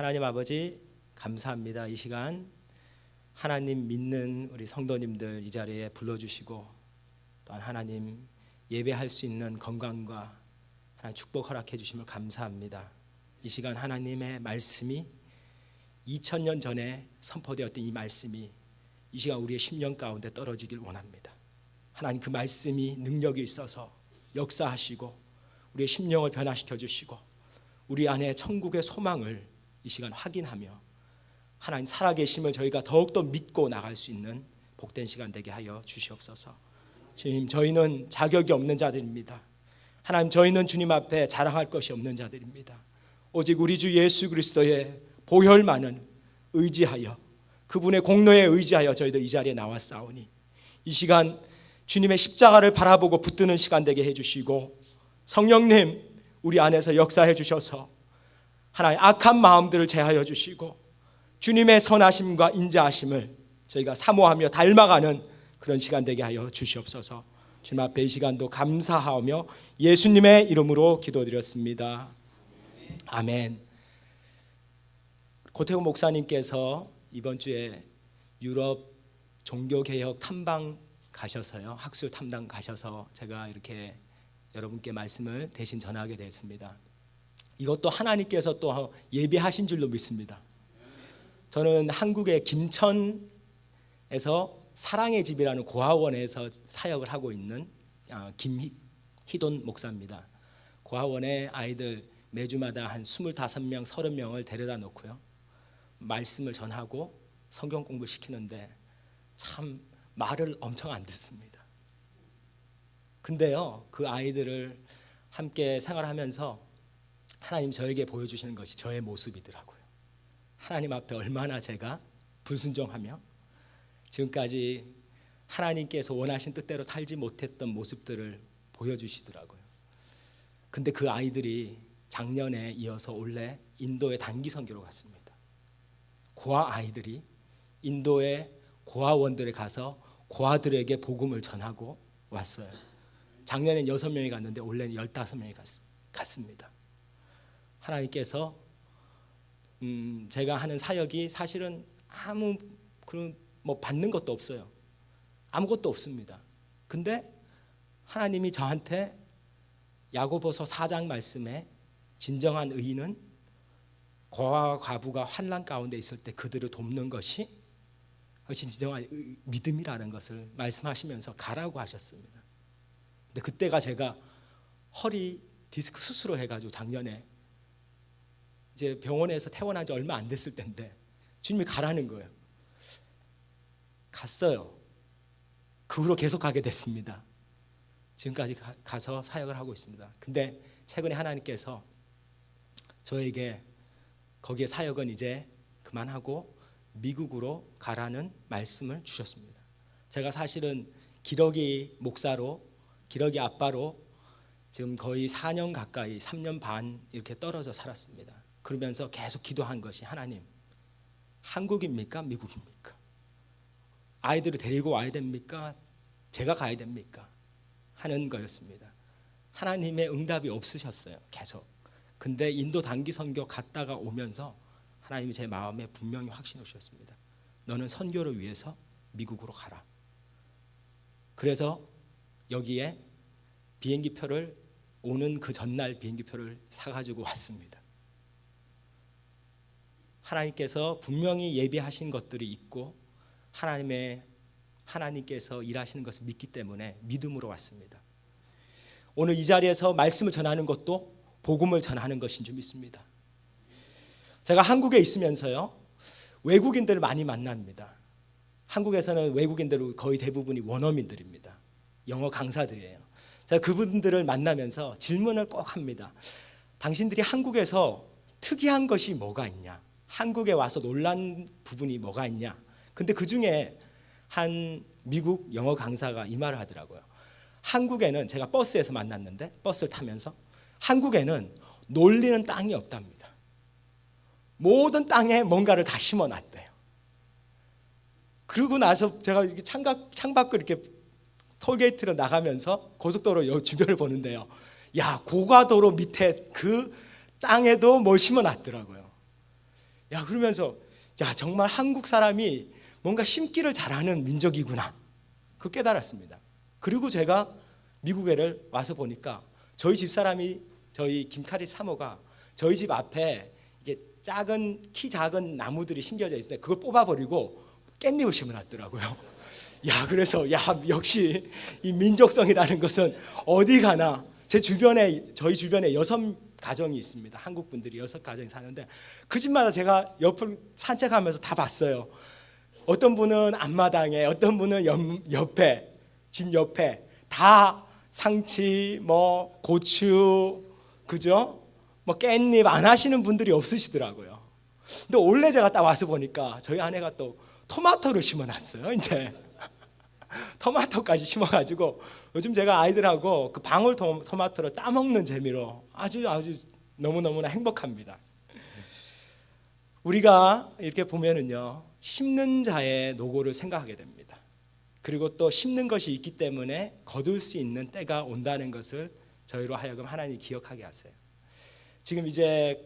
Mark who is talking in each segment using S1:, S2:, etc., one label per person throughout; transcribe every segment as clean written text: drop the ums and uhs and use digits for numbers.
S1: 하나님 아버지 감사합니다. 이 시간 하나님 믿는 우리 성도님들 이 자리에 불러주시고 또한 하나님 예배할 수 있는 건강과 하나님 축복 허락해 주심을 감사합니다. 이 시간 하나님의 말씀이 2000년 전에 선포되었던 이 말씀이 이 시간 우리의 심령 가운데 떨어지길 원합니다. 하나님 그 말씀이 능력이 있어서 역사하시고 우리의 심령을 변화시켜 주시고 우리 안에 천국의 소망을 이 시간 확인하며 하나님 살아계심을 저희가 더욱더 믿고 나갈 수 있는 복된 시간 되게 하여 주시옵소서. 주님, 저희는 자격이 없는 자들입니다. 하나님, 저희는 주님 앞에 자랑할 것이 없는 자들입니다. 오직 우리 주 예수 그리스도의 보혈만은 의지하여 그분의 공로에 의지하여 저희들 이 자리에 나왔사오니 이 시간 주님의 십자가를 바라보고 붙드는 시간 되게 해주시고 성령님 우리 안에서 역사해 주셔서 하나님 악한 마음들을 제하여 주시고 주님의 선하심과 인자하심을 저희가 사모하며 닮아가는 그런 시간 되게 하여 주시옵소서. 주님 앞에 이 시간도 감사하며 예수님의 이름으로 기도드렸습니다. 아멘. 고태훈 목사님께서 이번 주에 유럽 종교개혁 탐방 가셔서요, 학술 탐방 가셔서 제가 이렇게 여러분께 말씀을 대신 전하게 됐습니다. 이것도 하나님께서 또 예비하신 줄로 믿습니다. 저는 한국의 김천에서 사랑의 집이라는 고아원에서 사역을 하고 있는 김희돈 목사입니다. 고아원에 아이들 매주마다 한 25명, 30명을 데려다 놓고요, 말씀을 전하고 성경 공부 시키는데 참 말을 엄청 안 듣습니다. 근데요, 그 아이들을 함께 생활하면서 하나님 저에게 보여주시는 것이 저의 모습이더라고요. 하나님 앞에 얼마나 제가 불순종하며 지금까지 하나님께서 원하신 뜻대로 살지 못했던 모습들을 보여주시더라고요. 근데 그 아이들이 작년에 이어서 올해 인도에 단기 선교로 갔습니다. 고아 아이들이 인도의 고아원들에 가서 고아들에게 복음을 전하고 왔어요. 작년엔 6명이 갔는데 올해는 15명이 갔습니다. 하나님께서 제가 하는 사역이 사실은 아무 그런 받는 것도 없어요. 아무것도 없습니다. 근데 하나님이 저한테 야고보서 4장 말씀에 진정한 의인은 고아와 과부가 환난 가운데 있을 때 그들을 돕는 것이 진정한 믿음이라는 것을 말씀하시면서 가라고 하셨습니다. 근데 그때가 제가 허리 디스크 수술을 해가지고 작년에 이제 병원에서 퇴원한 지 얼마 안 됐을 때인데 주님이 가라는 거예요. 갔어요. 그 후로 계속 가게 됐습니다. 지금까지 가서 사역을 하고 있습니다. 근데 최근에 하나님께서 저에게 거기에 사역은 이제 그만하고 미국으로 가라는 말씀을 주셨습니다. 제가 사실은 기러기 목사로, 기러기 아빠로 지금 거의 4년 가까이 3년 반 이렇게 떨어져 살았습니다. 그러면서 계속 기도한 것이 하나님, 한국입니까? 미국입니까? 아이들을 데리고 와야 됩니까? 제가 가야 됩니까? 하는 거였습니다. 하나님의 응답이 없으셨어요. 계속. 근데 인도 단기 선교 갔다가 오면서 하나님이 제 마음에 분명히 확신을 주셨습니다. 너는 선교를 위해서 미국으로 가라. 그래서 여기에 비행기표를 오는 그 전날 비행기표를 사가지고 왔습니다. 하나님께서 분명히 예비하신 것들이 있고 하나님께서 일하시는 것을 믿기 때문에 믿음으로 왔습니다. 오늘 이 자리에서 말씀을 전하는 것도 복음을 전하는 것인 줄 믿습니다. 제가 한국에 있으면서요, 외국인들을 많이 만납니다. 한국에서는 외국인들 거의 대부분이 원어민들입니다. 영어 강사들이에요. 제가 그분들을 만나면서 질문을 꼭 합니다. 당신들이 한국에서 특이한 것이 뭐가 있냐? 한국에 와서 놀란 부분이 뭐가 있냐? 근데 그 중에 한 미국 영어 강사가 이 말을 하더라고요. 한국에는, 제가 버스에서 만났는데 버스를 타면서, 한국에는 놀리는 땅이 없답니다. 모든 땅에 뭔가를 다 심어놨대요. 그러고 나서 제가 이렇게 창밖을 이렇게 톨게이트로 나가면서 고속도로 주변을 보는데요, 야, 고가도로 밑에 그 땅에도 뭘 심어놨더라고요. 야, 그러면서 야, 정말 한국 사람이 뭔가 심기를 잘하는 민족이구나, 그 깨달았습니다. 그리고 제가 미국에를 와서 보니까 저희 집사람이, 저희 김카리 사모가 저희 집 앞에 이게 키 작은 나무들이 심겨져 있을 때 그걸 뽑아버리고 깻잎을 심어놨더라고요. 야, 그래서 야, 역시 이 민족성이라는 것은 어디 가나. 저희 주변에 6가정이 있습니다. 한국 분들이 6가정이 사는데 그 집마다 제가 옆을 산책하면서 다 봤어요. 어떤 분은 앞마당에, 어떤 분은 집 옆에 다 상치, 뭐 고추, 그죠? 뭐 깻잎 안 하시는 분들이 없으시더라고요. 근데 원래 제가 딱 와서 보니까 저희 아내가 또 토마토를 심어놨어요. 이제 토마토까지 심어가지고 요즘 제가 아이들하고 그 방울토마토를 따먹는 재미로 아주 너무너무나 행복합니다. 우리가 이렇게 보면은요, 심는 자의 노고를 생각하게 됩니다. 그리고 또 심는 것이 있기 때문에 거둘 수 있는 때가 온다는 것을 저희로 하여금 하나님이 기억하게 하세요. 지금 이제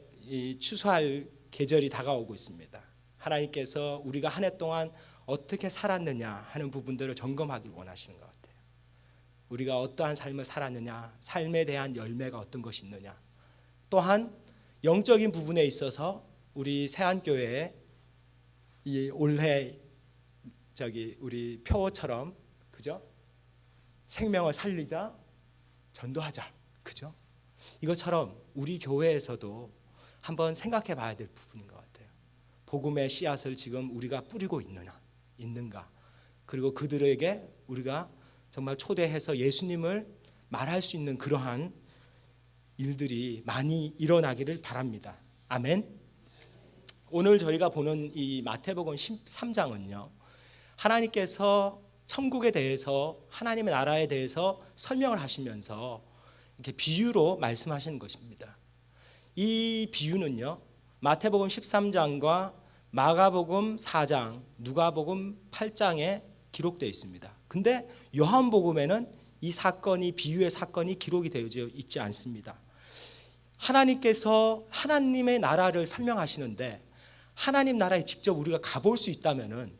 S1: 추수할 계절이 다가오고 있습니다. 하나님께서 우리가 한 해 동안 어떻게 살았느냐 하는 부분들을 점검하길 원하시는 것 같아요. 우리가 어떠한 삶을 살았느냐, 삶에 대한 열매가 어떤 것이 있느냐, 또한 영적인 부분에 있어서 우리 세안교회에 이 올해 우리 표어처럼, 그죠? 생명을 살리자, 전도하자, 그죠? 이것처럼 우리 교회에서도 한번 생각해 봐야 될 부분인 것 같아요. 복음의 씨앗을 지금 우리가 뿌리고 있는가, 그리고 그들에게 우리가 정말 초대해서 예수님을 말할 수 있는 그러한 일들이 많이 일어나기를 바랍니다. 아멘. 오늘 저희가 보는 이 마태복음 13장은요, 하나님께서 천국에 대해서, 하나님의 나라에 대해서 설명을 하시면서 이렇게 비유로 말씀하시는 것입니다. 이 비유는요, 마태복음 13장과 마가복음 4장, 누가복음 8장에 기록되어 있습니다. 근데 요한복음에는 이 사건이, 비유의 사건이 기록이 되어 있지 않습니다. 하나님께서 하나님의 나라를 설명하시는데 하나님 나라에 직접 우리가 가볼 수 있다면은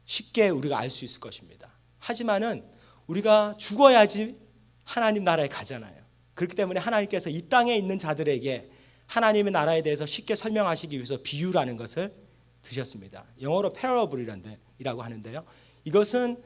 S1: 쉽게 우리가 알 수 있을 것입니다. 하지만은 우리가 죽어야지 하나님 나라에 가잖아요. 그렇기 때문에 하나님께서 이 땅에 있는 자들에게 하나님의 나라에 대해서 쉽게 설명하시기 위해서 비유라는 것을 드셨습니다. 영어로 parable이라고 하는데요, 이것은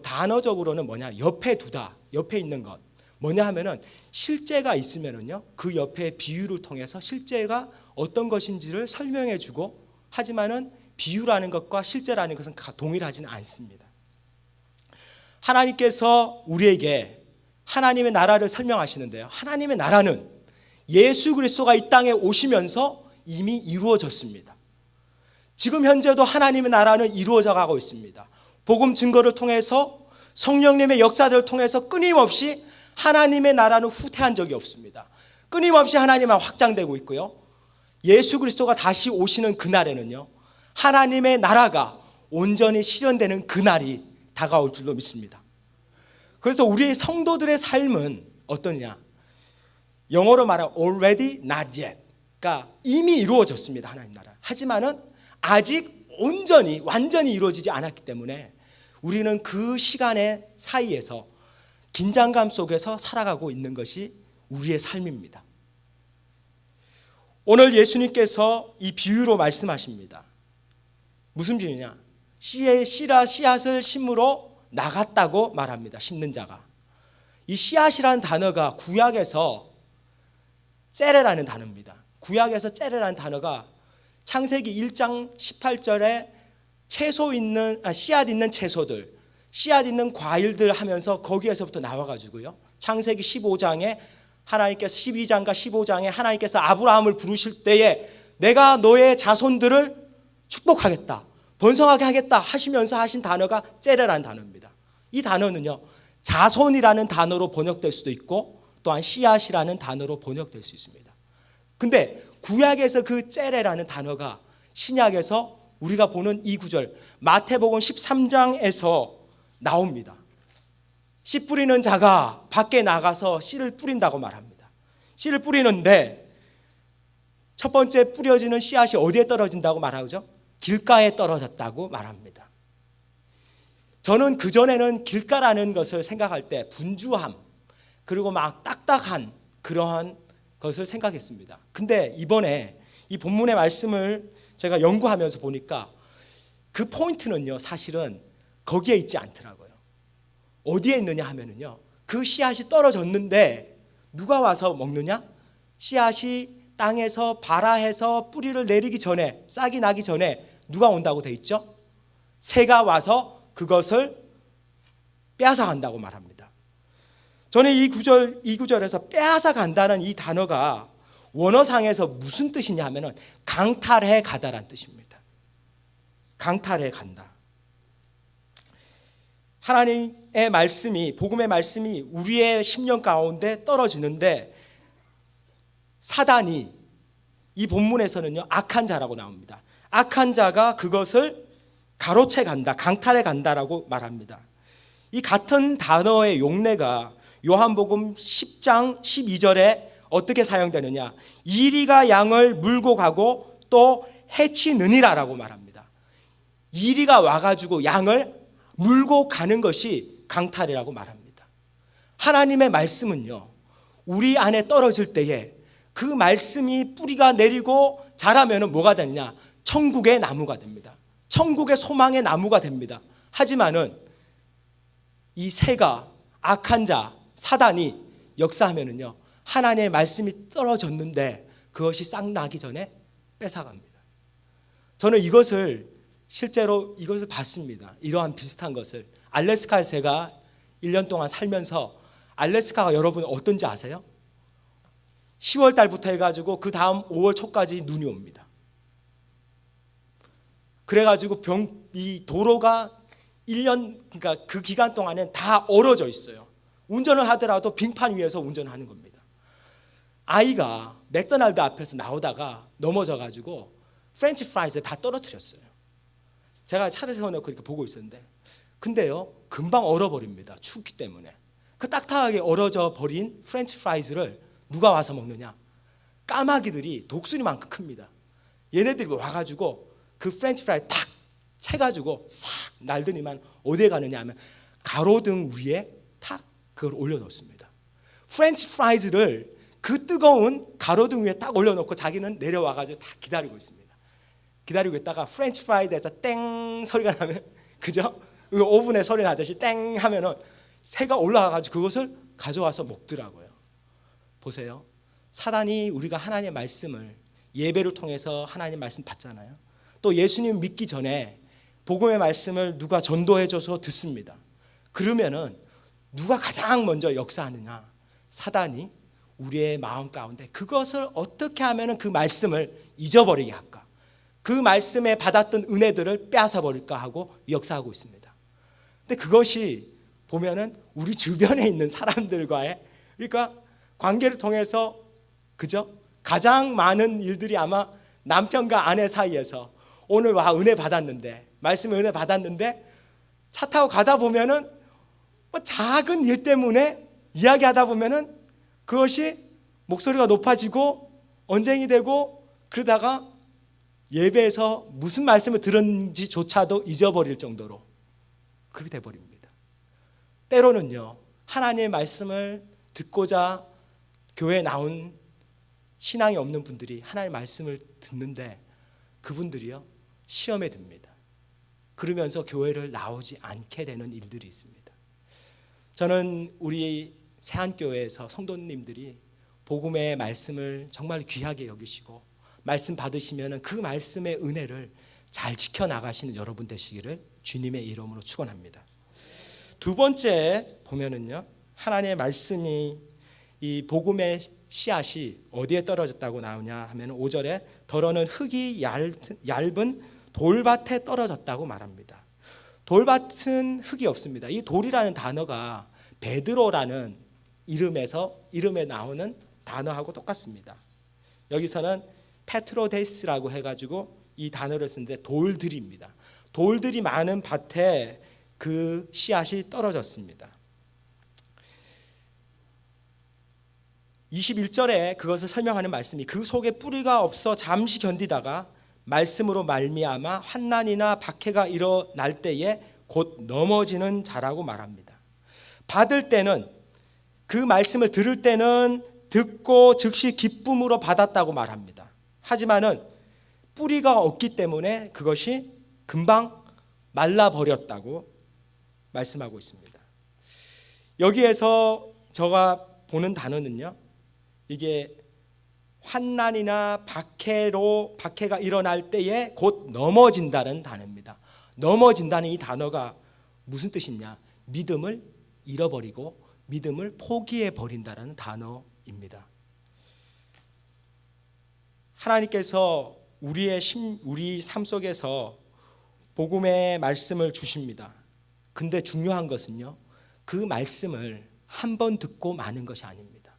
S1: 단어적으로는 뭐냐, 옆에 두다, 옆에 있는 것, 뭐냐 하면은 실제가 있으면은요, 그 옆에 비유를 통해서 실제가 어떤 것인지를 설명해 주고, 하지만은 비유라는 것과 실제라는 것은 동일하지는 않습니다. 하나님께서 우리에게 하나님의 나라를 설명하시는데요, 하나님의 나라는 예수 그리스도가 이 땅에 오시면서 이미 이루어졌습니다. 지금 현재도 하나님의 나라는 이루어져 가고 있습니다. 복음 증거를 통해서, 성령님의 역사들을 통해서 끊임없이 하나님의 나라는 후퇴한 적이 없습니다. 끊임없이 하나님은 확장되고 있고요, 예수 그리스도가 다시 오시는 그날에는요, 하나님의 나라가 온전히 실현되는 그날이 다가올 줄로 믿습니다. 그래서 우리의 성도들의 삶은 어떠냐, 영어로 말하면 already not yet, 그러니까 이미 이루어졌습니다, 하나님 나라. 하지만은 아직 완전히 이루어지지 않았기 때문에 우리는 그 시간의 사이에서 긴장감 속에서 살아가고 있는 것이 우리의 삶입니다. 오늘 예수님께서 이 비유로 말씀하십니다. 무슨 비유냐? 씨앗을 심으러 나갔다고 말합니다. 심는 자가. 이 씨앗이라는 단어가 구약에서 째레라는 단어입니다. 구약에서 째레라는 단어가 창세기 1장 18절에 씨앗 있는 채소들, 씨앗 있는 과일들 하면서 거기에서부터 나와가지고요, 창세기 15장에 하나님께서 12장과 15장에 하나님께서 아브라함을 부르실 때에 내가 너의 자손들을 축복하겠다, 번성하게 하겠다 하시면서 하신 단어가 째레라는 단어입니다. 이 단어는요, 자손이라는 단어로 번역될 수도 있고 또한 씨앗이라는 단어로 번역될 수 있습니다. 근데 구약에서 그 째레라는 단어가 신약에서 우리가 보는 이 구절 마태복음 13장에서 나옵니다. 씨 뿌리는 자가 밖에 나가서 씨를 뿌린다고 말합니다. 씨를 뿌리는데 첫 번째 뿌려지는 씨앗이 어디에 떨어진다고 말하죠? 길가에 떨어졌다고 말합니다. 저는 그전에는 길가라는 것을 생각할 때 분주함, 그리고 막 딱딱한 그러한 것을 생각했습니다. 근데 이번에 이 본문의 말씀을 제가 연구하면서 보니까 그 포인트는요, 사실은 거기에 있지 않더라고요. 어디에 있느냐 하면은요, 그 씨앗이 떨어졌는데 누가 와서 먹느냐? 씨앗이 땅에서 발아해서 뿌리를 내리기 전에, 싹이 나기 전에 누가 온다고 돼 있죠? 새가 와서 그것을 빼앗아 간다고 말합니다. 저는 이 구절에서 빼앗아 간다는 이 단어가 원어상에서 무슨 뜻이냐 하면은 강탈해 가다라는 뜻입니다. 강탈해 간다. 하나님의 말씀이, 복음의 말씀이 우리의 심령 가운데 떨어지는데 사단이, 이 본문에서는요, 악한 자라고 나옵니다. 악한 자가 그것을 가로채 간다, 강탈해 간다라고 말합니다. 이 같은 단어의 용례가 요한복음 10장 12절에 어떻게 사용되느냐? 이리가 양을 물고 가고 또 해치느니라라고 말합니다. 이리가 와가지고 양을 물고 가는 것이 강탈이라고 말합니다. 하나님의 말씀은요, 우리 안에 떨어질 때에 그 말씀이 뿌리가 내리고 자라면 뭐가 되느냐? 천국의 나무가 됩니다. 천국의 소망의 나무가 됩니다. 하지만은 이 새가, 악한 자, 사단이 역사하면은요, 하나님의 말씀이 떨어졌는데 그것이 싹 나기 전에 뺏어갑니다. 저는 실제로 이것을 봤습니다. 이러한 비슷한 것을. 알래스카에서 제가 1년 동안 살면서, 알래스카가 여러분 어떤지 아세요? 10월 달부터 해가지고 그 다음 5월 초까지 눈이 옵니다. 그래가지고 이 도로가 1년, 그러니까 그 기간 동안엔 다 얼어져 있어요. 운전을 하더라도 빙판 위에서 운전하는 겁니다. 아이가 맥도날드 앞에서 나오다가 넘어져가지고 프렌치 프라이즈 다 떨어뜨렸어요. 제가 차를 세워놓고 이렇게 보고 있었는데, 근데요, 금방 얼어버립니다. 춥기 때문에. 그 딱딱하게 얼어져 버린 프렌치 프라이즈를 누가 와서 먹느냐? 까마귀들이 독수리만큼 큽니다. 얘네들이 와가지고 그 프렌치 프라이 탁 채가지고 싹 날더니만 어디에 가느냐 하면 가로등 위에 탁 그걸 올려놓습니다. 프렌치 프라이즈를 그 뜨거운 가로등 위에 딱 올려놓고 자기는 내려와가지고 다 기다리고 있습니다. 기다리고 있다가 프렌치 프라이드에서 땡 소리가 나면, 그죠? 오븐에 소리 나듯이 땡 하면은 새가 올라가가지고 그것을 가져와서 먹더라고요. 보세요. 사단이, 우리가 하나님의 말씀을 예배를 통해서 하나님의 말씀 받잖아요. 또 예수님 믿기 전에 복음의 말씀을 누가 전도해줘서 듣습니다. 그러면은 누가 가장 먼저 역사하느냐? 사단이 우리의 마음 가운데 그것을 어떻게 하면은 그 말씀을 잊어버리게 할까? 그 말씀에 받았던 은혜들을 빼앗아 버릴까 하고 역사하고 있습니다. 근데 그것이 보면은 우리 주변에 있는 사람들과의, 그러니까 관계를 통해서, 그죠? 가장 많은 일들이 아마 남편과 아내 사이에서 오늘 와 은혜 받았는데, 말씀에 은혜 받았는데 차 타고 가다 보면은 뭐 작은 일 때문에 이야기하다 보면은 그것이 목소리가 높아지고 언쟁이 되고, 그러다가 예배에서 무슨 말씀을 들었는지조차도 잊어버릴 정도로 그렇게 돼버립니다. 때로는요, 하나님의 말씀을 듣고자 교회에 나온 신앙이 없는 분들이 하나님의 말씀을 듣는데 그분들이요, 시험에 듭니다. 그러면서 교회를 나오지 않게 되는 일들이 있습니다. 저는 우리 세안교회에서 성도님들이 복음의 말씀을 정말 귀하게 여기시고 말씀 받으시면 그 말씀의 은혜를 잘 지켜나가시는 여러분 되시기를 주님의 이름으로 축원합니다. 두 번째 보면은요, 하나님의 말씀이, 이 복음의 씨앗이 어디에 떨어졌다고 나오냐 하면 5절에 더러는 흙이 얇은 돌밭에 떨어졌다고 말합니다. 돌밭은 흙이 없습니다. 이 돌이라는 단어가 베드로라는 이름에 나오는 단어하고 똑같습니다. 여기서는 페트로데스라고 해가지고 이 단어를 쓰는데 돌들입니다. 돌들이 많은 밭에 그 씨앗이 떨어졌습니다. 21절에 그것을 설명하는 말씀이 그 속에 뿌리가 없어 잠시 견디다가 말씀으로 말미암아 환난이나 박해가 일어날 때에 곧 넘어지는 자라고 말합니다. 받을 때는 그 말씀을 들을 때는 듣고 즉시 기쁨으로 받았다고 말합니다. 하지만은 뿌리가 없기 때문에 그것이 금방 말라버렸다고 말씀하고 있습니다. 여기에서 제가 보는 단어는요, 이게 환난이나 박해가 일어날 때에 곧 넘어진다는 단어입니다. 넘어진다는 이 단어가 무슨 뜻이냐? 믿음을 잃어버리고 믿음을 포기해 버린다는 단어입니다. 하나님께서 우리 삶 속에서 복음의 말씀을 주십니다. 근데 중요한 것은요, 그 말씀을 한 번 듣고 마는 것이 아닙니다.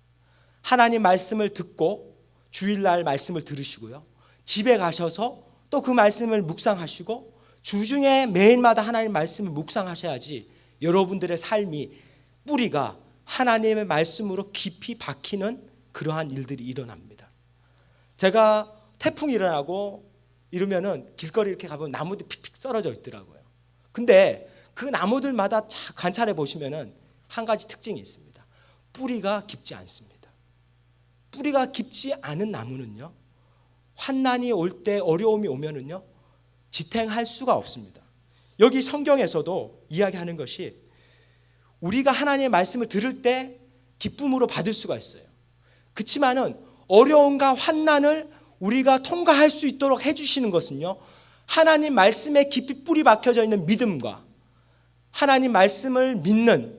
S1: 하나님 말씀을 듣고 주일날 말씀을 들으시고요, 집에 가셔서 또 그 말씀을 묵상하시고 주중에 매일마다 하나님 말씀을 묵상하셔야지 여러분들의 삶이 뿌리가 하나님의 말씀으로 깊이 박히는 그러한 일들이 일어납니다. 제가 태풍이 일어나고 이러면은 길거리 이렇게 가보면 나무들이 픽픽 썰어져 있더라고요. 근데 그 나무들마다 관찰해 보시면은 한 가지 특징이 있습니다. 뿌리가 깊지 않습니다. 뿌리가 깊지 않은 나무는요, 환난이 올 때, 어려움이 오면은요, 지탱할 수가 없습니다. 여기 성경에서도 이야기하는 것이 우리가 하나님의 말씀을 들을 때 기쁨으로 받을 수가 있어요. 그렇지만은 어려움과 환난을 우리가 통과할 수 있도록 해주시는 것은요, 하나님 말씀에 깊이 뿌리 박혀져 있는 믿음과 하나님 말씀을 믿는,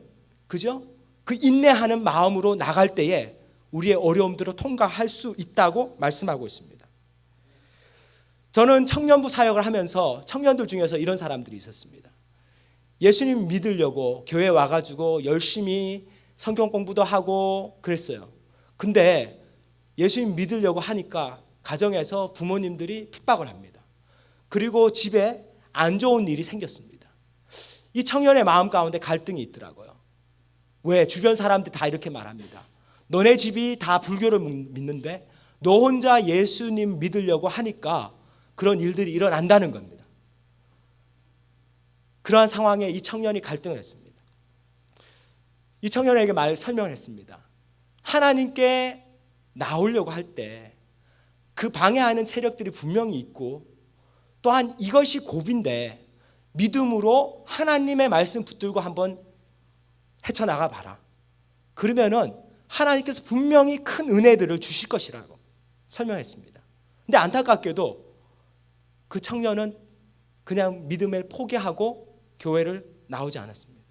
S1: 그죠? 그 인내하는 마음으로 나갈 때에 우리의 어려움들을 통과할 수 있다고 말씀하고 있습니다. 저는 청년부 사역을 하면서 청년들 중에서 이런 사람들이 있었습니다. 예수님 믿으려고 교회 와가지고 열심히 성경 공부도 하고 그랬어요. 근데 예수님 믿으려고 하니까 가정에서 부모님들이 핍박을 합니다. 그리고 집에 안 좋은 일이 생겼습니다. 이 청년의 마음 가운데 갈등이 있더라고요. 왜? 주변 사람들이 다 이렇게 말합니다. 너네 집이 다 불교를 믿는데 너 혼자 예수님 믿으려고 하니까 그런 일들이 일어난다는 겁니다. 그러한 상황에 이 청년이 갈등을 했습니다. 이 청년에게 설명을 했습니다. 하나님께 나오려고 할 때 그 방해하는 세력들이 분명히 있고, 또한 이것이 고비인데 믿음으로 하나님의 말씀 붙들고 한번 헤쳐나가 봐라. 그러면은 하나님께서 분명히 큰 은혜들을 주실 것이라고 설명했습니다. 근데 안타깝게도 그 청년은 그냥 믿음을 포기하고 교회를 나오지 않았습니다.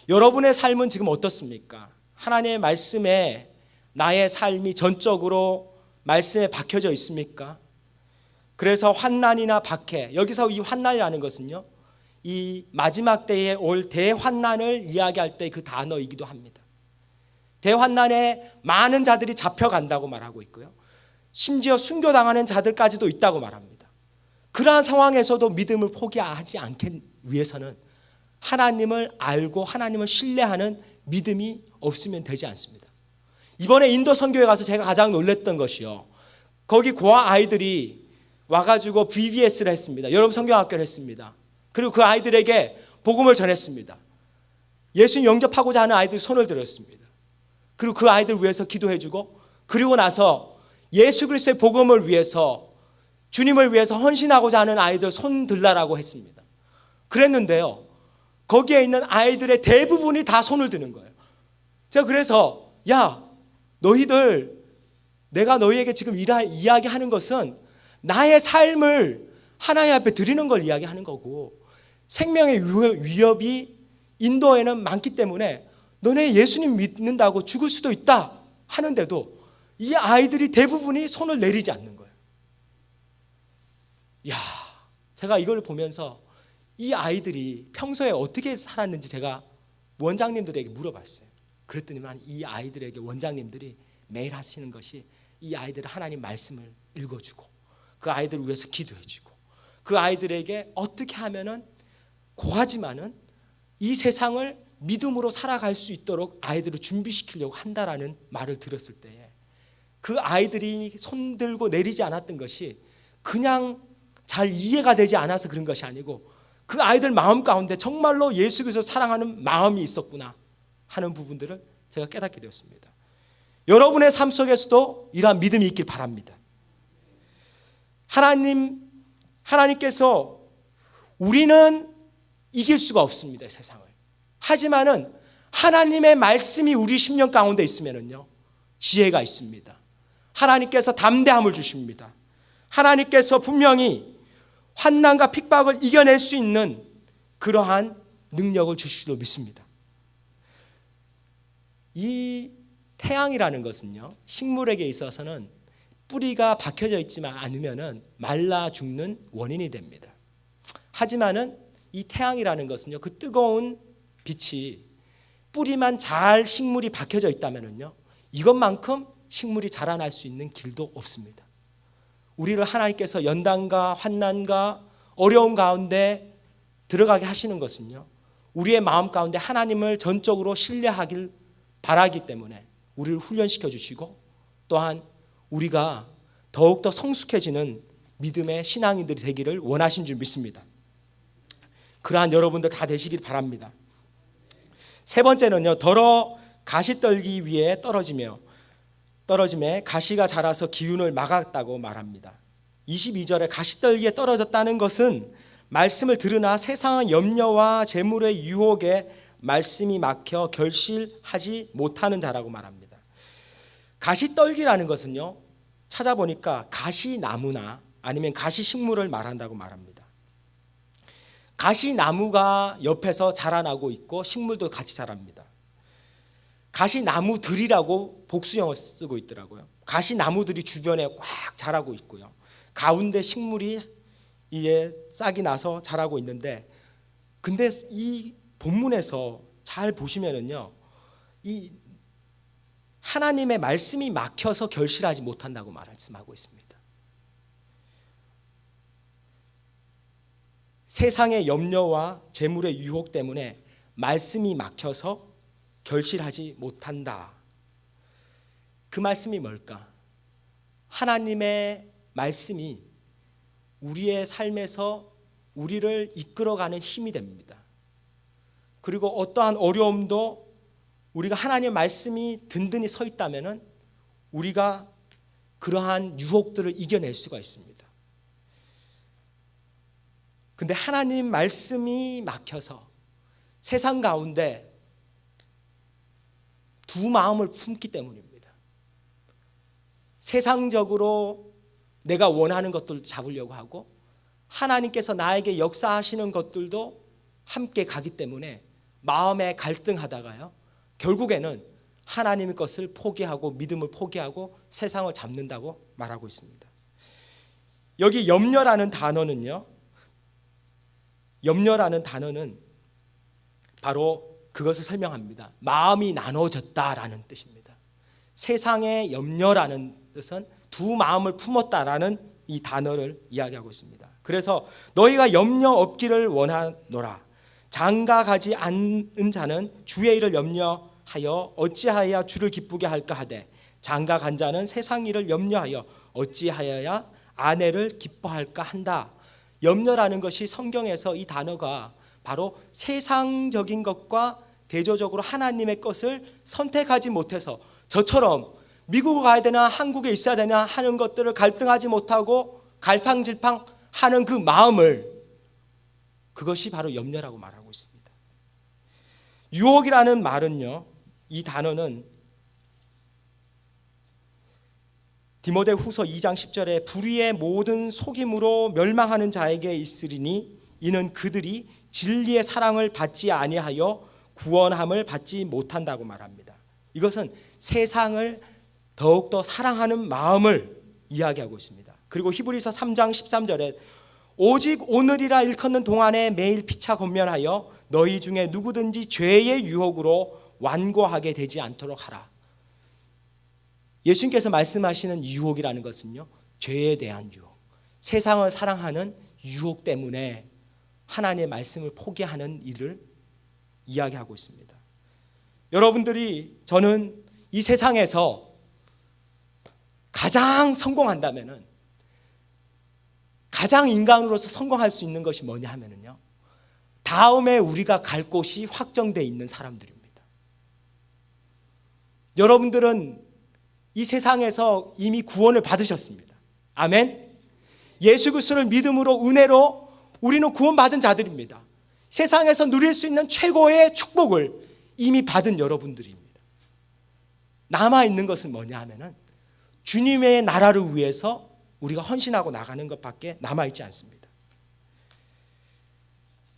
S1: 여러분의 삶은 지금 어떻습니까? 하나님의 말씀에 나의 삶이 전적으로 말씀에 박혀져 있습니까? 그래서 환난이나 박해, 여기서 이 환난이라는 것은요, 이 마지막 때에 올 대환난을 이야기할 때 그 단어이기도 합니다. 대환난에 많은 자들이 잡혀간다고 말하고 있고요, 심지어 순교당하는 자들까지도 있다고 말합니다. 그러한 상황에서도 믿음을 포기하지 않기 위해서는 하나님을 알고 하나님을 신뢰하는 믿음이 없으면 되지 않습니다. 이번에 인도 선교회 가서 제가 가장 놀랐던 것이요, 거기 고아 아이들이 와가지고 VBS를 했습니다. 여러분 성경학교를 했습니다. 그리고 그 아이들에게 복음을 전했습니다. 예수님 영접하고자 하는 아이들이 손을 들었습니다. 그리고 그 아이들 위해서 기도해주고, 그리고 나서 예수 그리스도의 복음을 위해서, 주님을 위해서 헌신하고자 하는 아이들 손 들라라고 했습니다. 그랬는데요, 거기에 있는 아이들의 대부분이 다 손을 드는 거예요. 제가 그래서 야, 너희들, 내가 너희에게 지금 이야기하는 것은 나의 삶을 하나님 앞에 드리는 걸 이야기하는 거고, 생명의 위협이 인도에는 많기 때문에 너네 예수님 믿는다고 죽을 수도 있다 하는데도 이 아이들이 대부분이 손을 내리지 않는 거예요. 야, 제가 이걸 보면서 이 아이들이 평소에 어떻게 살았는지 제가 원장님들에게 물어봤어요. 그랬더니만 이 아이들에게 원장님들이 매일 하시는 것이 이 아이들을 하나님 말씀을 읽어주고, 그 아이들을 위해서 기도해주고, 그 아이들에게 어떻게 하면은 고하지만은 이 세상을 믿음으로 살아갈 수 있도록 아이들을 준비시키려고 한다라는 말을 들었을 때에 그 아이들이 손들고 내리지 않았던 것이 그냥 잘 이해가 되지 않아서 그런 것이 아니고 그 아이들 마음 가운데 정말로 예수 그리스도를 사랑하는 마음이 있었구나 하는 부분들을 제가 깨닫게 되었습니다. 여러분의 삶 속에서도 이러한 믿음이 있길 바랍니다. 하나님께서 우리는 이길 수가 없습니다, 세상을. 하지만은 하나님의 말씀이 우리 심령 가운데 있으면은요, 지혜가 있습니다. 하나님께서 담대함을 주십니다. 하나님께서 분명히 환난과 핍박을 이겨낼 수 있는 그러한 능력을 주실 줄 믿습니다. 이 태양이라는 것은요, 식물에게 있어서는 뿌리가 박혀져 있지만 않으면은 말라 죽는 원인이 됩니다. 하지만은 이 태양이라는 것은요, 그 뜨거운 빛이 뿌리만 잘 식물이 박혀져 있다면은요, 이것만큼 식물이 자라날 수 있는 길도 없습니다. 우리를 하나님께서 연단과 환난과 어려움 가운데 들어가게 하시는 것은요, 우리의 마음 가운데 하나님을 전적으로 신뢰하길 바라기 때문에 우리를 훈련시켜 주시고 또한 우리가 더욱더 성숙해지는 믿음의 신앙인들이 되기를 원하신 줄 믿습니다. 그러한 여러분들 다 되시길 바랍니다. 세 번째는요, 더러 가시떨기 위에 떨어짐에 가시가 자라서 기운을 막았다고 말합니다. 22절에 가시떨기에 떨어졌다는 것은 말씀을 들으나 세상의 염려와 재물의 유혹에 말씀이 막혀 결실하지 못하는 자라고 말합니다. 가시떨기라는 것은요, 찾아보니까 가시나무나 아니면 가시식물을 말한다고 말합니다. 가시나무가 옆에서 자라나고 있고 식물도 같이 자랍니다. 가시나무들이라고 복수형을 쓰고 있더라고요. 가시나무들이 주변에 꽉 자라고 있고요, 가운데 식물이 이에 싹이 나서 자라고 있는데, 근데 이 본문에서 잘 보시면은요, 이 하나님의 말씀이 막혀서 결실하지 못한다고 말씀하고 있습니다. 세상의 염려와 재물의 유혹 때문에 말씀이 막혀서 결실하지 못한다. 그 말씀이 뭘까? 하나님의 말씀이 우리의 삶에서 우리를 이끌어가는 힘이 됩니다. 그리고 어떠한 어려움도 우리가 하나님의 말씀이 든든히 서 있다면은 우리가 그러한 유혹들을 이겨낼 수가 있습니다. 근데 하나님 말씀이 막혀서 세상 가운데 두 마음을 품기 때문입니다. 세상적으로 내가 원하는 것들을 잡으려고 하고 하나님께서 나에게 역사하시는 것들도 함께 가기 때문에 마음에 갈등하다가요, 결국에는 하나님의 것을 포기하고 믿음을 포기하고 세상을 잡는다고 말하고 있습니다. 여기 염려라는 단어는 바로 그것을 설명합니다. 마음이 나눠졌다라는 뜻입니다. 세상의 염려라는 뜻은 두 마음을 품었다라는 이 단어를 이야기하고 있습니다. 그래서 너희가 염려 없기를 원하노라. 장가가지 않은 자는 주의 일을 염려하여 어찌하여야 주를 기쁘게 할까 하되, 장가간 자는 세상 일을 염려하여 어찌하여야 아내를 기뻐할까 한다. 염려라는 것이 성경에서 이 단어가 바로 세상적인 것과 대조적으로 하나님의 것을 선택하지 못해서 저처럼 미국을 가야 되나 한국에 있어야 되나 하는 것들을 갈등하지 못하고 갈팡질팡 하는 그 마음을, 그것이 바로 염려라고 말하고 있습니다. 유혹이라는 말은요, 이 단어는 디모데후서 2장 10절에 불의의 모든 속임으로 멸망하는 자에게 있으리니 이는 그들이 진리의 사랑을 받지 아니하여 구원함을 받지 못한다고 말합니다. 이것은 세상을 더욱더 사랑하는 마음을 이야기하고 있습니다. 그리고 히브리서 3장 13절에 오직 오늘이라 일컫는 동안에 매일 피차 권면하여 너희 중에 누구든지 죄의 유혹으로 완고하게 되지 않도록 하라. 예수님께서 말씀하시는 유혹이라는 것은요, 죄에 대한 유혹, 세상을 사랑하는 유혹 때문에 하나님의 말씀을 포기하는 일을 이야기하고 있습니다. 여러분들이 저는 이 세상에서 가장 성공한다면은, 가장 인간으로서 성공할 수 있는 것이 뭐냐 하면은요, 다음에 우리가 갈 곳이 확정되어 있는 사람들입니다. 여러분들은 이 세상에서 이미 구원을 받으셨습니다. 아멘. 예수 그리스도를 믿음으로 은혜로 우리는 구원받은 자들입니다. 세상에서 누릴 수 있는 최고의 축복을 이미 받은 여러분들입니다. 남아있는 것은 뭐냐 하면은 주님의 나라를 위해서 우리가 헌신하고 나가는 것밖에 남아있지 않습니다.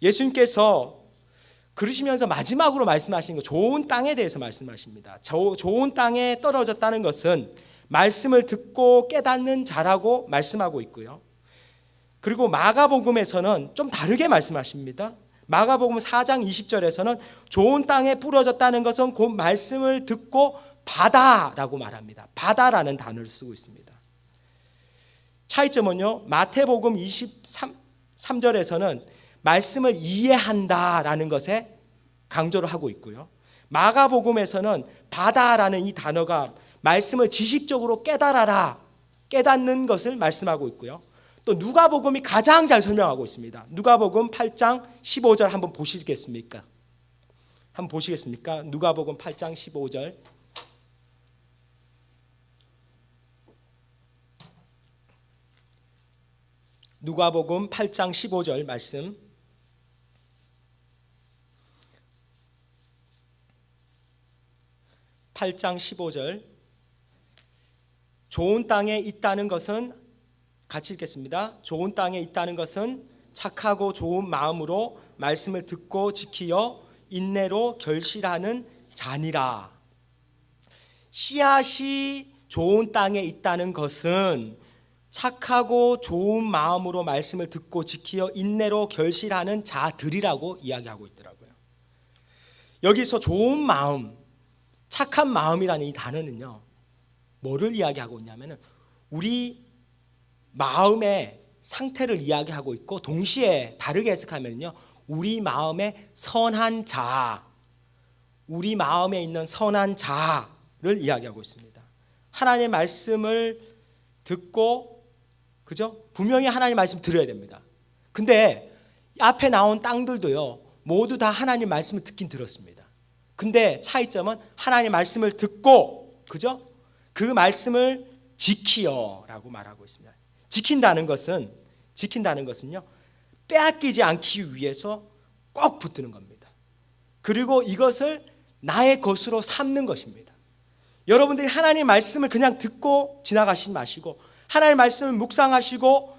S1: 예수님께서 그러시면서 마지막으로 말씀하신 거, 좋은 땅에 대해서 말씀하십니다. 좋은 땅에 떨어졌다는 것은 말씀을 듣고 깨닫는 자라고 말씀하고 있고요. 그리고 마가복음에서는 좀 다르게 말씀하십니다. 마가복음 4장 20절에서는 좋은 땅에 뿌려졌다는 것은 곧 말씀을 듣고 바다라고 말합니다. 바다라는 단어를 쓰고 있습니다. 차이점은요, 마태복음 23절에서는 말씀을 이해한다라는 것에 강조를 하고 있고요. 마가복음에서는 바다라는 이 단어가 말씀을 지식적으로 깨달아라, 깨닫는 것을 말씀하고 있고요. 또 누가복음이 가장 잘 설명하고 있습니다. 누가복음 8장 15절 한번 보시겠습니까? 한번 보시겠습니까? 누가복음 8장 15절. 누가복음 8장 15절 말씀. (8장 15절) 좋은 땅에 있다는 것은, 같이 읽겠습니다. 좋은 땅에 있다는 것은 착하고 좋은 마음으로 말씀을 듣고 지키어 인내로 결실하는 자니라. 씨앗이 좋은 땅에 있다는 것은 착하고 좋은 마음으로 말씀을 듣고 지키어 인내로 결실하는 자들이라고 이야기하고 있더라고요. 여기서 좋은 마음, 착한 마음이라는 이 단어는요, 뭐를 이야기하고 있냐면은 우리 마음의 상태를 이야기하고 있고, 동시에 다르게 해석하면요, 우리 마음의 선한 자, 우리 마음에 있는 선한 자를 이야기하고 있습니다. 하나님의 말씀을 듣고, 그죠? 분명히 하나님 말씀 들어야 됩니다. 근데 앞에 나온 땅들도요, 모두 다 하나님 말씀을 듣긴 들었습니다. 근데 차이점은 하나님 말씀을 듣고, 그죠? 그 말씀을 지키어라고 말하고 있습니다. 지킨다는 것은요, 빼앗기지 않기 위해서 꼭 붙드는 겁니다. 그리고 이것을 나의 것으로 삼는 것입니다. 여러분들이 하나님 말씀을 그냥 듣고 지나가시지 마시고, 하나님 말씀을 묵상하시고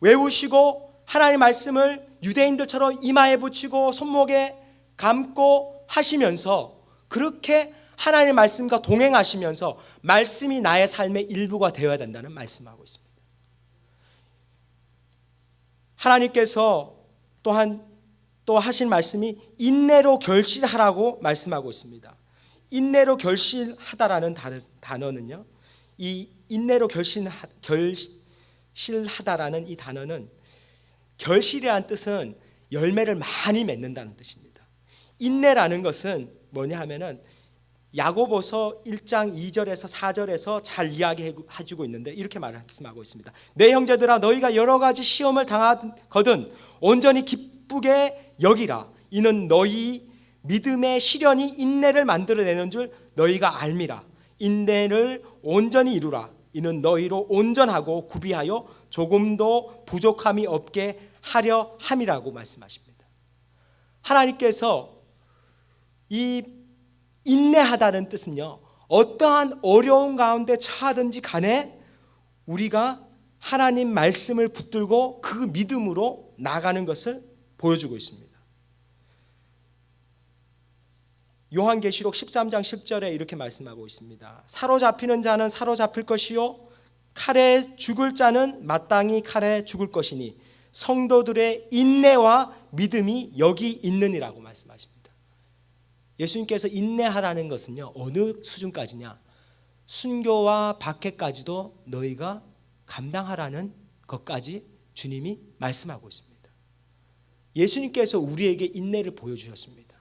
S1: 외우시고, 하나님 말씀을 유대인들처럼 이마에 붙이고 손목에 감고 하시면서, 그렇게 하나님의 말씀과 동행하시면서 말씀이 나의 삶의 일부가 되어야 된다는 말씀하고 있습니다. 하나님께서 또한 또 하신 말씀이 인내로 결실하라고 말씀하고 있습니다. 인내로 결실하다라는 단어는요, 이 인내로 결실하다라는 이 단어는, 결실이라는 뜻은 열매를 많이 맺는다는 뜻입니다. 인내라는 것은 뭐냐 하면은 야고보서 1장 2절에서 4절에서 잘 이야기해주고 있는데, 이렇게 말씀하고 있습니다. 내 형제들아, 너희가 여러 가지 시험을 당하거든 온전히 기쁘게 여기라. 이는 너희 믿음의 시련이 인내를 만들어내는 줄 너희가 알미라. 인내를 온전히 이루라. 이는 너희로 온전하고 구비하여 조금도 부족함이 없게 하려 함이라고 말씀하십니다. 하나님께서 이 인내하다는 뜻은요, 어떠한 어려운 가운데 처하든지 간에 우리가 하나님 말씀을 붙들고 그 믿음으로 나가는 것을 보여주고 있습니다. 요한계시록 13장 10절에 이렇게 말씀하고 있습니다. 사로잡히는 자는 사로잡힐 것이요 칼에 죽을 자는 마땅히 칼에 죽을 것이니 성도들의 인내와 믿음이 여기 있느니라고 말씀하십니다. 예수님께서 인내하라는 것은요, 어느 수준까지냐, 순교와 박해까지도 너희가 감당하라는 것까지 주님이 말씀하고 있습니다. 예수님께서 우리에게 인내를 보여주셨습니다.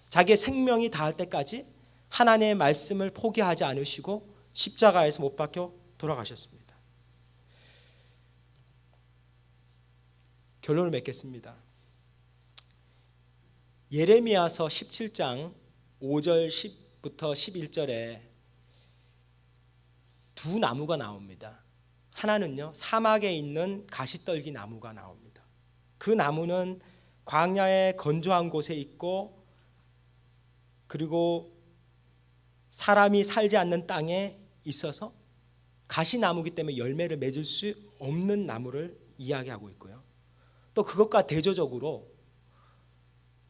S1: 자기의 생명이 닿을 때까지 하나님의 말씀을 포기하지 않으시고 십자가에서 못 박혀 돌아가셨습니다. 결론을 맺겠습니다. 예레미야서 17장 5절 10부터 11절에 두 나무가 나옵니다. 하나는요, 사막에 있는 가시떨기 나무가 나옵니다. 그 나무는 광야의 건조한 곳에 있고, 그리고 사람이 살지 않는 땅에 있어서 가시나무이기 때문에 열매를 맺을 수 없는 나무를 이야기하고 있고요. 또 그것과 대조적으로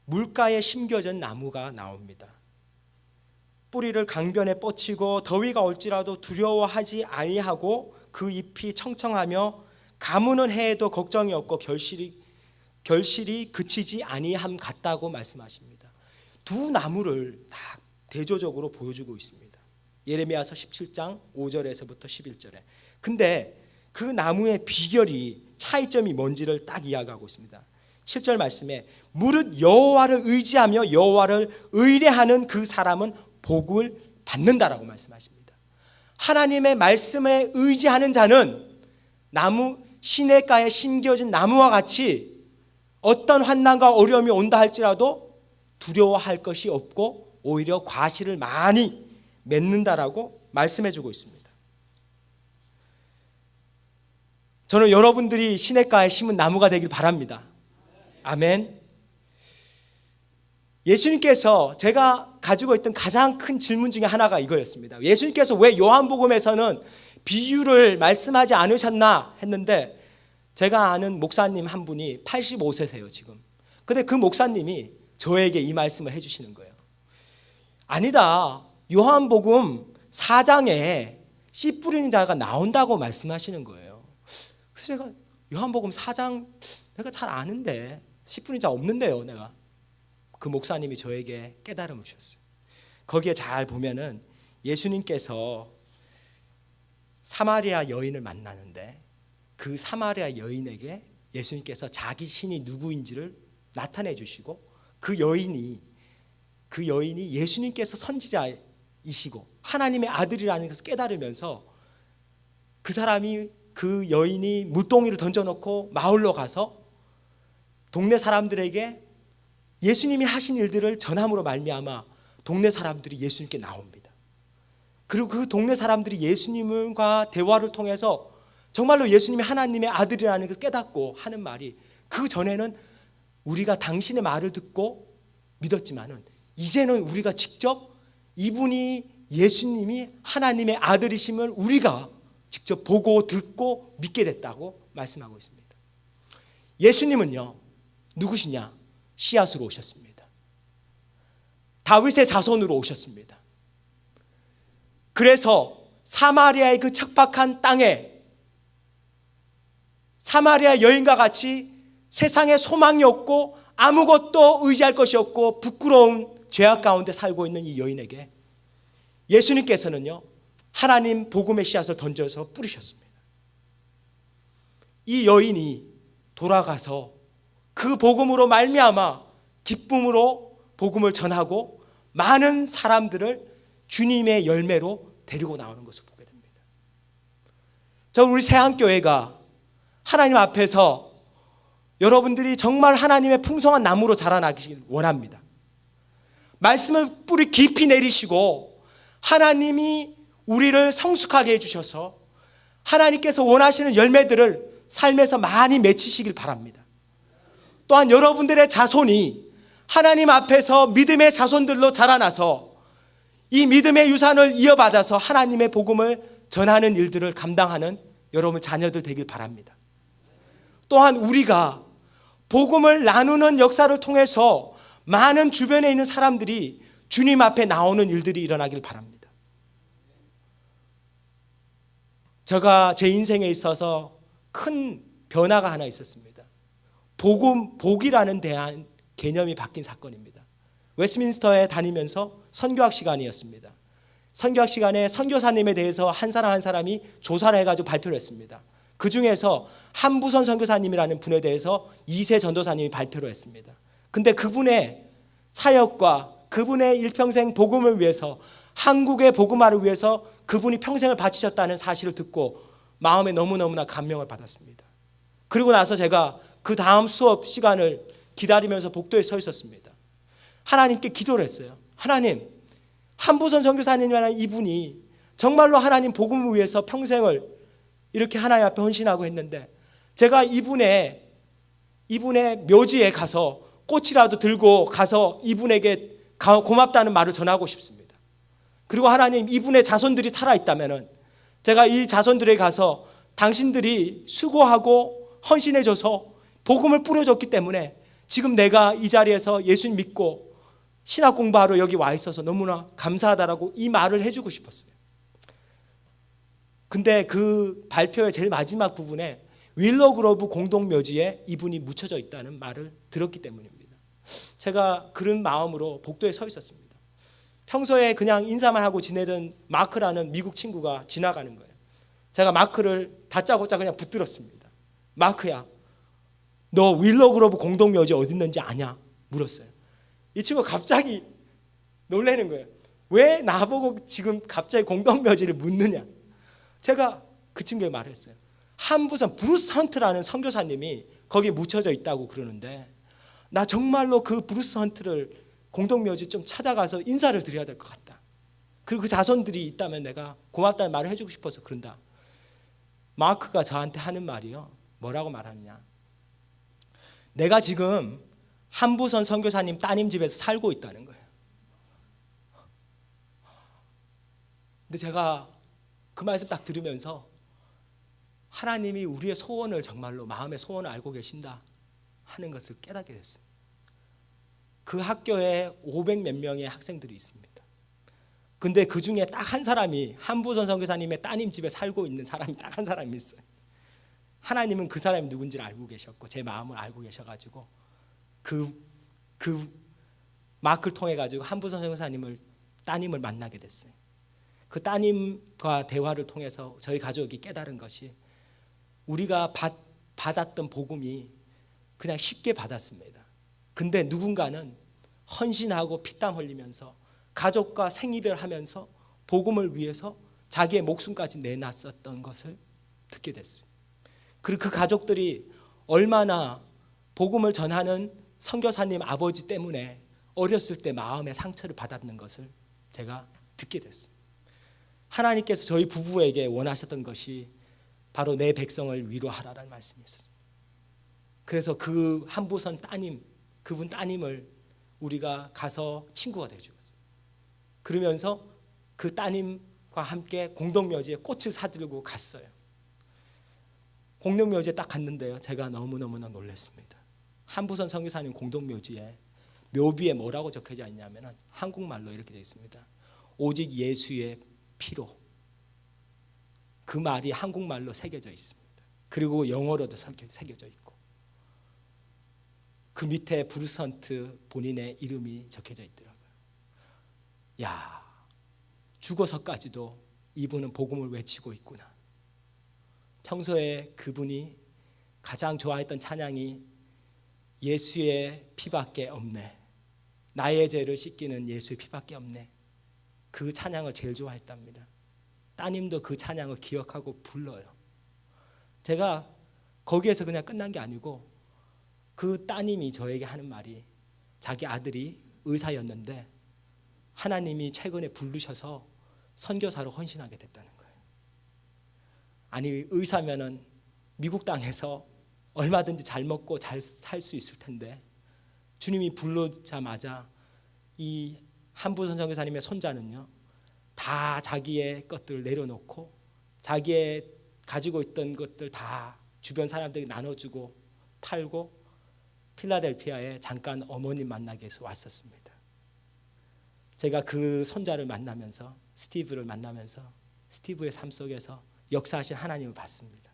S1: 물가에 심겨진 나무가 나옵니다. 뿌리를 강변에 뻗치고 더위가 올지라도 두려워하지 아니하고 그 잎이 청청하며 가무는 해에도 걱정이 없고 결실이 그치지 아니함 같다고 말씀하십니다. 두 나무를 다 대조적으로 보여주고 있습니다. 예레미야서 17장 5절에서부터 11절에. 근데 그 나무의 비결이, 차이점이 뭔지를 딱 이야기하고 있습니다. 7절 말씀에 무릇 여호와를 의지하며 여호와를 의뢰하는 그 사람은 복을 받는다라고 말씀하십니다. 하나님의 말씀에 의지하는 자는 나무, 시냇가에 심겨진 나무와 같이 어떤 환난과 어려움이 온다 할지라도 두려워할 것이 없고 오히려 과실을 많이 맺는다라고 말씀해 주고 있습니다. 저는 여러분들이 시냇가에 심은 나무가 되길 바랍니다. 아멘. 예수님께서, 제가 가지고 있던 가장 큰 질문 중에 하나가 이거였습니다. 예수님께서 왜 요한복음에서는 비유를 말씀하지 않으셨나 했는데, 제가 아는 목사님 한 분이 85세세요 지금. 근데 그 목사님이 저에게 이 말씀을 해주시는 거예요. 아니다, 요한복음 4장에 씨 뿌리는 자가 나온다고 말씀하시는 거예요. 그래서 제가 요한복음 4장 내가 잘 아는데 씨 뿌리는 자 없는데요. 내가, 그 목사님이 저에게 깨달음을 주셨어요. 거기에 잘 보면은 예수님께서 사마리아 여인을 만나는데, 그 사마리아 여인에게 예수님께서 자기 신이 누구인지를 나타내 주시고, 그 여인이 예수님께서 선지자이시고 하나님의 아들이라는 것을 깨달으면서 그 여인이 물동이를 던져놓고 마을로 가서 동네 사람들에게 예수님이 하신 일들을 전함으로 말미암아 동네 사람들이 예수님께 나옵니다. 그리고 그 동네 사람들이 예수님과 대화를 통해서 정말로 예수님이 하나님의 아들이라는 것을 깨닫고 하는 말이, 그 전에는 우리가 당신의 말을 듣고 믿었지만은 이제는 우리가 직접 이분이, 예수님이 하나님의 아들이심을 우리가 직접 보고 듣고 믿게 됐다고 말씀하고 있습니다. 예수님은요, 누구시냐? 씨앗으로 오셨습니다. 다윗의 자손으로 오셨습니다. 그래서 사마리아의 그 척박한 땅에 사마리아 여인과 같이 세상에 소망이 없고 아무것도 의지할 것이 없고 부끄러운 죄악 가운데 살고 있는 이 여인에게 예수님께서는요, 하나님 복음의 씨앗을 던져서 뿌리셨습니다. 이 여인이 돌아가서 그 복음으로 말미암아 기쁨으로 복음을 전하고 많은 사람들을 주님의 열매로 데리고 나오는 것을 보게 됩니다. 우리 새한교회가 하나님 앞에서 여러분들이 정말 하나님의 풍성한 나무로 자라나기를 원합니다. 말씀을 뿌리 깊이 내리시고 하나님이 우리를 성숙하게 해주셔서 하나님께서 원하시는 열매들을 삶에서 많이 맺히시길 바랍니다. 또한 여러분들의 자손이 하나님 앞에서 믿음의 자손들로 자라나서 이 믿음의 유산을 이어받아서 하나님의 복음을 전하는 일들을 감당하는 여러분 자녀들 되길 바랍니다. 또한 우리가 복음을 나누는 역사를 통해서 많은 주변에 있는 사람들이 주님 앞에 나오는 일들이 일어나길 바랍니다. 제가 제 인생에 있어서 큰 변화가 하나 있었습니다. 복이라는 대한 개념이 바뀐 사건입니다. 웨스트민스터에 다니면서 선교학 시간이었습니다. 선교학 시간에 선교사님에 대해서 한 사람 한 사람이 조사를 해가지고 발표를 했습니다. 그 중에서 한부선 선교사님이라는 분에 대해서 2세 전도사님이 발표를 했습니다. 근데 그분의 사역과 그분의 일평생 복음을 위해서, 한국의 복음화를 위해서 그분이 평생을 바치셨다는 사실을 듣고 마음에 너무너무나 감명을 받았습니다. 그리고 나서 제가 그 다음 수업 시간을 기다리면서 복도에 서 있었습니다. 하나님께 기도를 했어요. 하나님, 한부선 선교사님이라는 이분이 정말로 하나님 복음을 위해서 평생을 이렇게 하나님 앞에 헌신하고 했는데, 제가 이분의 묘지에 가서 꽃이라도 들고 가서 이분에게 고맙다는 말을 전하고 싶습니다. 그리고 하나님, 이분의 자손들이 살아있다면 제가 이 자손들에 가서 당신들이 수고하고 헌신해줘서 복음을 뿌려줬기 때문에 지금 내가 이 자리에서 예수님 믿고 신학 공부하러 여기 와 있어서 너무나 감사하다라고 이 말을 해주고 싶었어요. 근데 그 발표의 제일 마지막 부분에 윌로그로브 공동묘지에 이분이 묻혀져 있다는 말을 들었기 때문입니다. 제가 그런 마음으로 복도에 서 있었습니다. 평소에 그냥 인사만 하고 지내던 마크라는 미국 친구가 지나가는 거예요. 제가 마크를 다짜고짜 그냥 붙들었습니다. 마크야, 너 윌로그로브 공동묘지 어디 있는지 아냐? 물었어요. 이 친구가 갑자기 놀라는 거예요. 왜 나보고 지금 갑자기 공동묘지를 묻느냐? 제가 그 친구에게 말했어요. 한부선 브루스 헌트라는 선교사님이 거기에 묻혀져 있다고 그러는데, 나 정말로 그 브루스 헌트를 공동묘지 좀 찾아가서 인사를 드려야 될 것 같다. 그리고 그 자손들이 있다면 내가 고맙다는 말을 해주고 싶어서 그런다. 마크가 저한테 하는 말이요, 뭐라고 말하느냐, 내가 지금 한부선 선교사님 따님 집에서 살고 있다는 거예요. 근데 제가 그 말씀 딱 들으면서 하나님이 우리의 소원을, 정말로 마음의 소원을 알고 계신다 하는 것을 깨닫게 됐어요. 그 학교에 500몇 명의 학생들이 있습니다. 근데 그 중에 딱 한 사람이 한부선 선교사님의 따님 집에 살고 있는 사람이 딱 한 사람이 있어요. 하나님은 그 사람이 누군지를 알고 계셨고 제 마음을 알고 계셔가지고 그 마크를 통해 가지고 한부선 선교사님을, 따님을 만나게 됐어요. 그 따님과 대화를 통해서 저희 가족이 깨달은 것이, 우리가 받았던 복음이 그냥 쉽게 받았습니다. 근데 누군가는 헌신하고 피땀 흘리면서 가족과 생이별하면서 복음을 위해서 자기의 목숨까지 내놨었던 것을 듣게 됐어요. 그리고 그 가족들이 얼마나 복음을 전하는 선교사님 아버지 때문에 어렸을 때 마음의 상처를 받았는 것을 제가 듣게 됐어요. 하나님께서 저희 부부에게 원하셨던 것이 바로 내 백성을 위로하라는 말씀이었어요. 그래서 그 한부선 따님, 그분 따님을 우리가 가서 친구가 되어주었어요. 그러면서 그 따님과 함께 공동묘지에 꽃을 사들고 갔어요. 공동묘지에 딱 갔는데요, 제가 너무너무나 놀랐습니다. 한부선 선교사님 공동묘지에 묘비에 뭐라고 적혀져 있냐면 한국말로 이렇게 되어 있습니다. 오직 예수의 피로. 그 말이 한국말로 새겨져 있습니다. 그리고 영어로도 새겨져 있고, 그 밑에 브루스 헌트 본인의 이름이 적혀져 있더라고요. 야, 죽어서까지도 이분은 복음을 외치고 있구나. 평소에 그분이 가장 좋아했던 찬양이 예수의 피밖에 없네, 나의 죄를 씻기는 예수의 피밖에 없네, 그 찬양을 제일 좋아했답니다. 따님도 그 찬양을 기억하고 불러요. 제가 거기에서 그냥 끝난 게 아니고, 그 따님이 저에게 하는 말이, 자기 아들이 의사였는데 하나님이 최근에 부르셔서 선교사로 헌신하게 됐다는 거예요. 아니, 의사면은 미국 땅에서 얼마든지 잘 먹고 잘 살 수 있을 텐데, 주님이 부르자마자 이 한부선 선교사님의 손자는요, 다 자기의 것들을 내려놓고 자기의 가지고 있던 것들 다 주변 사람들이 나눠주고 팔고 필라델피아에 잠깐 어머님 만나기 위해서 왔었습니다. 제가 그 손자를 만나면서, 스티브를 만나면서 스티브의 삶 속에서 역사하신 하나님을 봤습니다.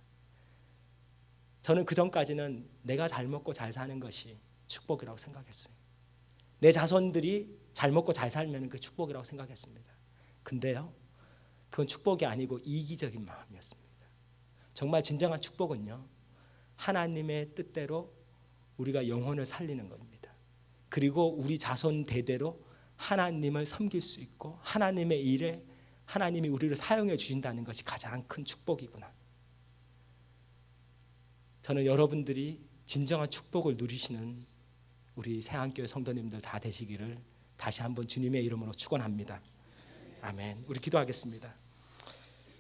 S1: 저는 그 전까지는 내가 잘 먹고 잘 사는 것이 축복이라고 생각했어요. 내 자손들이 잘 먹고 잘 살면 그 축복이라고 생각했습니다. 근데요, 그건 축복이 아니고 이기적인 마음이었습니다. 정말 진정한 축복은요, 하나님의 뜻대로 우리가 영혼을 살리는 겁니다. 그리고 우리 자손 대대로 하나님을 섬길 수 있고 하나님의 일에 하나님이 우리를 사용해 주신다는 것이 가장 큰 축복이구나. 저는 여러분들이 진정한 축복을 누리시는 우리 새안교회 성도님들 다 되시기를 다시 한번 주님의 이름으로 축원합니다. 아멘. 우리 기도하겠습니다.